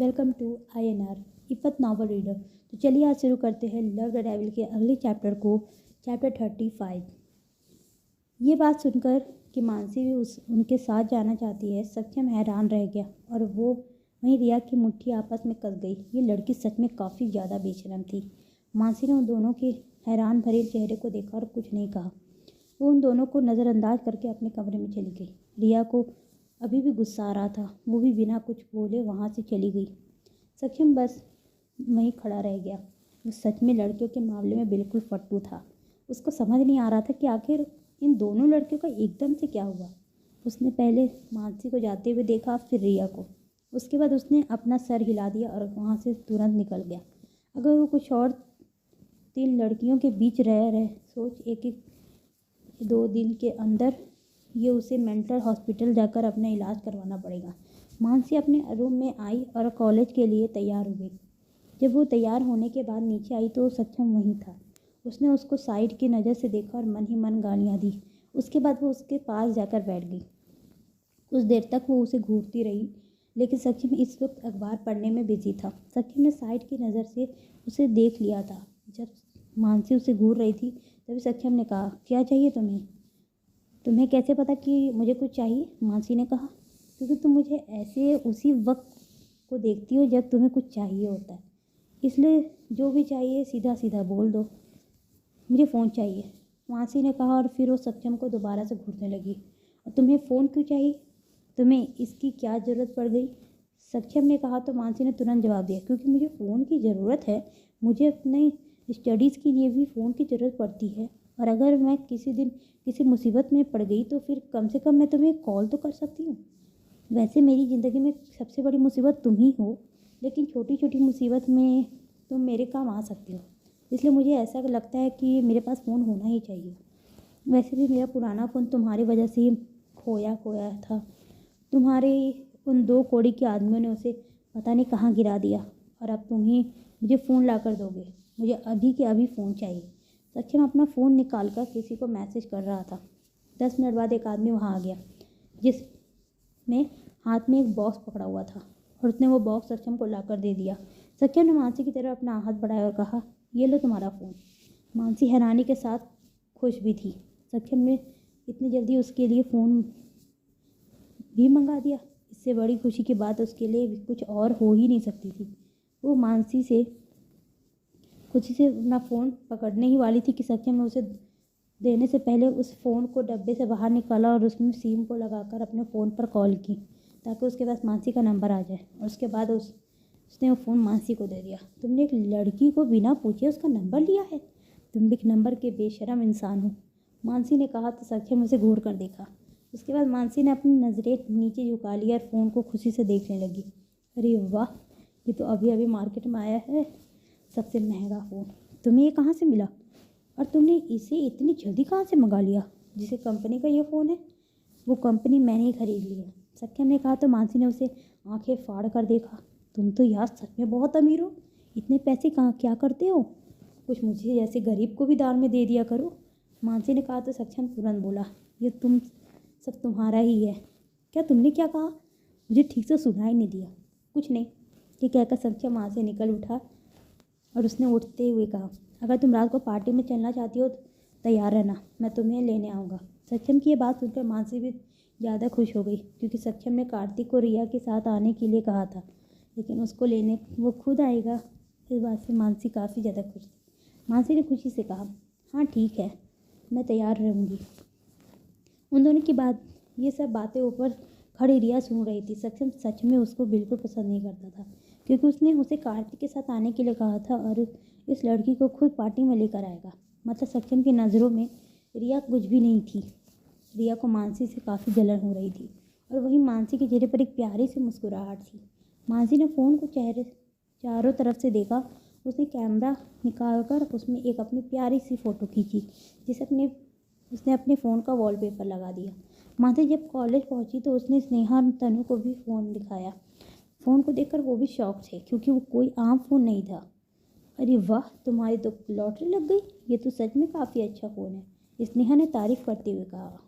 Welcome to INR इफ़त नावल reader. तो चलिए आज शुरू करते हैं लव द डेविल के अगले चैप्टर को, चैप्टर 35। ये बात सुनकर कि मानसी भी उनके साथ जाना चाहती है, सक्षम हैरान रह गया और वो वहीं रिया की मुट्ठी आपस में कस गई। ये लड़की सच में काफ़ी ज़्यादा बेशर्म थी। मानसी ने उन दोनों के हैरान भरे चेहरे को देखा और कुछ नहीं कहा। वो उन दोनों को नज़रअंदाज करके अपने कमरे में चली गई। रिया को अभी भी गुस्सा आ रहा था, वो भी बिना कुछ बोले वहाँ से चली गई। सक्षम बस वहीं खड़ा रह गया। वो सच में लड़कियों के मामले में बिल्कुल फट्टू था। उसको समझ नहीं आ रहा था कि आखिर इन दोनों लड़कियों का एकदम से क्या हुआ। उसने पहले मानसी को जाते हुए देखा, फिर रिया को। उसके बाद उसने अपना सर हिला दिया और वहाँ से तुरंत निकल गया। अगर वो कुछ और 3 लड़कियों के बीच रह सोच एक 2 दिन के अंदर ये उसे मेंटल हॉस्पिटल जाकर अपना इलाज करवाना पड़ेगा। मानसी अपने रूम में आई और कॉलेज के लिए तैयार हो गई। जब वो तैयार होने के बाद नीचे आई तो सक्षम वहीं था। उसने उसको साइड की नज़र से देखा और मन ही मन गालियाँ दी। उसके बाद वो उसके पास जाकर बैठ गई। कुछ देर तक वो उसे घूरती रही, लेकिन सक्षम इस वक्त अखबार पढ़ने में बिजी था। सक्षम ने साइड की नज़र से उसे देख लिया था। जब मानसी उसे घूर रही थी तभी सक्षम ने कहा, क्या चाहिए तुम्हें कैसे पता कि मुझे कुछ चाहिए? मानसी ने कहा, क्योंकि तुम मुझे ऐसे उसी वक्त को देखती हो जब तुम्हें कुछ चाहिए होता है, इसलिए जो भी चाहिए सीधा सीधा बोल दो। मुझे फ़ोन चाहिए, मानसी ने कहा और फिर वो सक्षम को दोबारा से घूरने लगी। और तुम्हें फ़ोन क्यों चाहिए? तुम्हें इसकी क्या ज़रूरत पड़ गई? सक्षम ने कहा तो मानसी ने तुरंत जवाब दिया, क्योंकि मुझे फ़ोन की ज़रूरत है। मुझे अपने स्टडीज़ के लिए भी फ़ोन की ज़रूरत पड़ती है, और अगर मैं किसी दिन किसी मुसीबत में पड़ गई तो फिर कम से कम मैं तुम्हें कॉल तो कर सकती हूँ। वैसे मेरी ज़िंदगी में सबसे बड़ी मुसीबत तुम ही हो, लेकिन छोटी छोटी मुसीबत में तुम मेरे काम आ सकती हो, इसलिए मुझे ऐसा लगता है कि मेरे पास फ़ोन होना ही चाहिए। वैसे भी मेरा पुराना फ़ोन तुम्हारी वजह से ही खोया था। तुम्हारे उन 2 कौड़ी के आदमियों ने उसे पता नहीं कहाँ गिरा दिया, और अब तुम ही मुझे फ़ोन ला कर दोगे। मुझे अभी के अभी फ़ोन चाहिए। सक्षम अपना फ़ोन निकालकर किसी को मैसेज कर रहा था। 10 मिनट बाद एक आदमी वहाँ आ गया, जिसमें हाथ में एक बॉक्स पकड़ा हुआ था, और उसने वो बॉक्स सक्षम को लाकर दे दिया। सक्षम ने मानसी की तरफ अपना हाथ बढ़ाया और कहा, ये लो तुम्हारा फ़ोन। मानसी हैरानी के साथ खुश भी थी। सक्षम ने इतनी जल्दी उसके लिए फ़ोन भी मंगा दिया। इससे बड़ी खुशी की बात उसके लिए कुछ और हो ही नहीं सकती थी। वो मानसी से खुशी से अपना फ़ोन पकड़ने ही वाली थी कि सक्षम ने उसे देने से पहले उस फ़ोन को डब्बे से बाहर निकाला और उसमें सिम को लगाकर अपने फ़ोन पर कॉल की, ताकि उसके पास मानसी का नंबर आ जाए। और उसके बाद उसने वो फ़ोन मानसी को दे दिया। तुमने एक लड़की को बिना पूछे उसका नंबर लिया है? तुम भी एक नंबर के बेशरम इंसान हो, मानसी ने कहा तो सक्षम उसे घूर कर देखा। उसके बाद मानसी ने अपनी नज़रें नीचे झुका ली और फ़ोन को खुशी से देखने लगी। अरे वाह, ये तो अभी अभी मार्केट में आया है, सबसे महंगा फ़ोन। तुम्हें ये कहाँ से मिला? और तुमने इसे इतनी जल्दी कहाँ से मंगा लिया? जिसे कंपनी का ये फ़ोन है, वो कंपनी मैंने ही खरीद ली है, सत्यम ने कहा तो मानसी ने उसे आंखें फाड़ कर देखा। तुम तो यार सच में बहुत अमीर हो। इतने पैसे कहाँ क्या करते हो? कुछ मुझे जैसे गरीब को भी दान में दे दिया करो, मानसी ने कहा तो सक्षम तुरंत बोला, ये सब तुम्हारा ही है। क्या तुमने क्या कहा? मुझे ठीक से सुनाई नहीं दिया। कुछ नहीं, ये कहकर सक्षम वहाँ से निकल उठा और उसने उठते हुए कहा, अगर तुम रात को पार्टी में चलना चाहती हो तो तैयार रहना, मैं तुम्हें लेने आऊँगा। सक्षम की ये बात सुनकर मानसी भी ज़्यादा खुश हो गई, क्योंकि सक्षम ने कार्तिक को रिया के साथ आने के लिए कहा था, लेकिन उसको लेने वो खुद आएगा। इस बात से मानसी काफ़ी ज़्यादा खुश थी। मानसी ने खुशी से कहा, हाँ ठीक है, मैं तैयार रहूँगी। उन दोनों की बात ये सब बातें ऊपर खड़ी रिया सुन रही थी। सक्षम सच में उसको बिल्कुल पसंद नहीं करता था, क्योंकि उसने उसे कार्तिक के साथ आने के लिए कहा था और इस लड़की को खुद पार्टी में लेकर आएगा। मतलब सक्षम की नज़रों में रिया कुछ भी नहीं थी। रिया को मानसी से काफ़ी जलन हो रही थी, और वहीं मानसी के चेहरे पर एक प्यारी सी मुस्कुराहट थी। मानसी ने फ़ोन को चारों तरफ से देखा। उसने कैमरा निकालकर उसमें एक अपनी प्यारी सी फ़ोटो खींची, उसने अपने फ़ोन का वॉलपेपर लगा दिया। मानसी जब कॉलेज पहुंची तो उसने स्नेहा और तनु को भी फ़ोन दिखाया। फ़ोन को देखकर वो भी शॉक थे, क्योंकि वो कोई आम फ़ोन नहीं था। अरे वाह, तुम्हारी तो लॉटरी लग गई, ये तो सच में काफ़ी अच्छा फ़ोन है, स्नेहा ने तारीफ़ करते हुए कहा।